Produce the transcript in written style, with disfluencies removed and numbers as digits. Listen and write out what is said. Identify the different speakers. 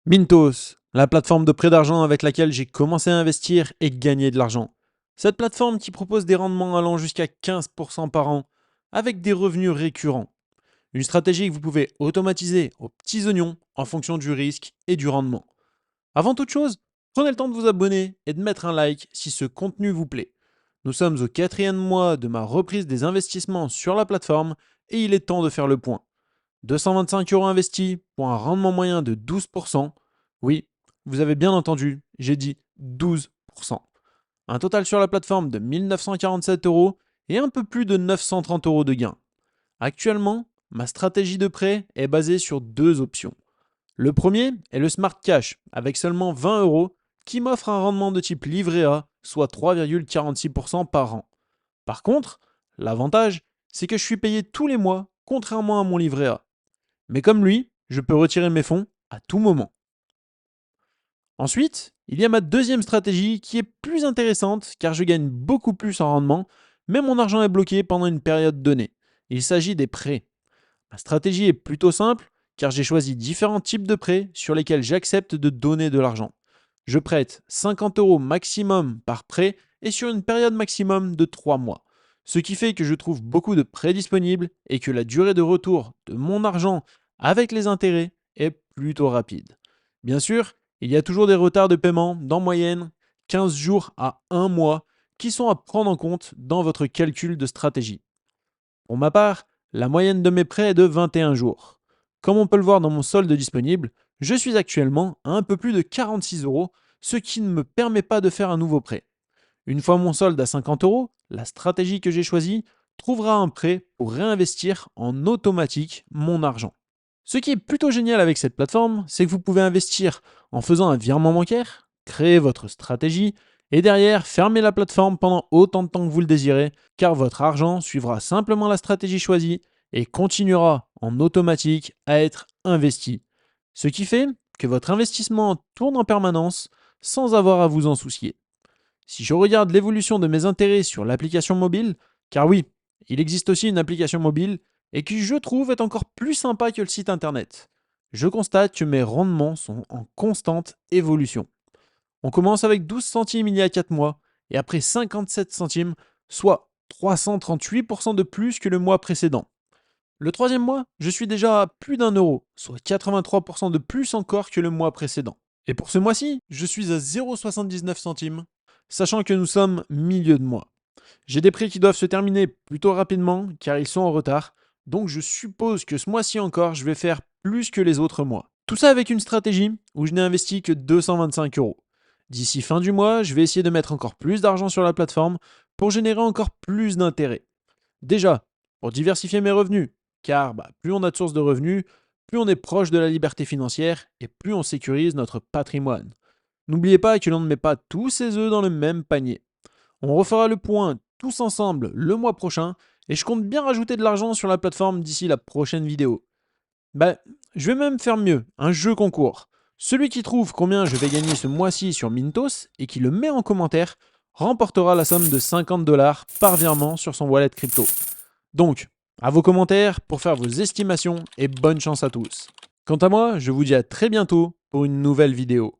Speaker 1: Mintos, la plateforme de prêt d'argent avec laquelle j'ai commencé à investir et gagner de l'argent. Cette plateforme qui propose des rendements allant jusqu'à 15% par an, avec des revenus récurrents. Une stratégie que vous pouvez automatiser aux petits oignons en fonction du risque et du rendement. Avant toute chose, prenez le temps de vous abonner et de mettre un like si ce contenu vous plaît. Nous sommes au 4e mois de ma reprise des investissements sur la plateforme et il est temps de faire le point. 225 € investis pour un rendement moyen de 12%. Oui, vous avez bien entendu, j'ai dit 12%. Un total sur la plateforme de 1 947 € et un peu plus de 930 € de gains. Actuellement, ma stratégie de prêt est basée sur deux options. Le premier est le Smart Cash avec seulement 20 € qui m'offre un rendement de type livret A, soit 3,46% par an. Par contre, l'avantage, c'est que je suis payé tous les mois, contrairement à mon livret A. Mais comme lui, je peux retirer mes fonds à tout moment. Ensuite, il y a ma deuxième stratégie qui est plus intéressante car je gagne beaucoup plus en rendement, mais mon argent est bloqué pendant une période donnée. Il s'agit des prêts. Ma stratégie est plutôt simple car j'ai choisi différents types de prêts sur lesquels j'accepte de donner de l'argent. Je prête 50 € maximum par prêt et sur une période maximum de 3 mois. Ce qui fait que je trouve beaucoup de prêts disponibles et que la durée de retour de mon argent avec les intérêts est plutôt rapide. Bien sûr, il y a toujours des retards de paiement d'en moyenne 15 jours à 1 mois qui sont à prendre en compte dans votre calcul de stratégie. Pour ma part, la moyenne de mes prêts est de 21 jours. Comme on peut le voir dans mon solde disponible, je suis actuellement à un peu plus de 46 €, ce qui ne me permet pas de faire un nouveau prêt. Une fois mon solde à 50 €, la stratégie que j'ai choisie trouvera un prêt pour réinvestir en automatique mon argent. Ce qui est plutôt génial avec cette plateforme, c'est que vous pouvez investir en faisant un virement bancaire, créer votre stratégie et derrière fermer la plateforme pendant autant de temps que vous le désirez, car votre argent suivra simplement la stratégie choisie et continuera en automatique à être investi. Ce qui fait que votre investissement tourne en permanence sans avoir à vous en soucier. Si je regarde l'évolution de mes intérêts sur l'application mobile, car oui, il existe aussi une application mobile et qui je trouve est encore plus sympa que le site internet, je constate que mes rendements sont en constante évolution. On commence avec 12 centimes il y a 4 mois et après 57 centimes, soit 338% de plus que le mois précédent. Le troisième mois, je suis déjà à plus d'1 euro, soit 83% de plus encore que le mois précédent. Et pour ce mois-ci, je suis à 0,79 centimes, sachant que nous sommes milieu de mois. J'ai des prêts qui doivent se terminer plutôt rapidement car ils sont en retard, donc je suppose que ce mois-ci encore, je vais faire plus que les autres mois. Tout ça avec une stratégie où je n'ai investi que 225 €. D'ici fin du mois, je vais essayer de mettre encore plus d'argent sur la plateforme pour générer encore plus d'intérêt. Déjà, pour diversifier mes revenus, car plus on a de sources de revenus, plus on est proche de la liberté financière et plus on sécurise notre patrimoine. N'oubliez pas que l'on ne met pas tous ses œufs dans le même panier. On refera le point tous ensemble le mois prochain et je compte bien rajouter de l'argent sur la plateforme d'ici la prochaine vidéo. Bah, je vais même faire mieux, un jeu concours. Celui qui trouve combien je vais gagner ce mois-ci sur Mintos et qui le met en commentaire remportera la somme de 50 $ par virement sur son wallet crypto. Donc, à vos commentaires pour faire vos estimations et bonne chance à tous. Quant à moi, je vous dis à très bientôt pour une nouvelle vidéo.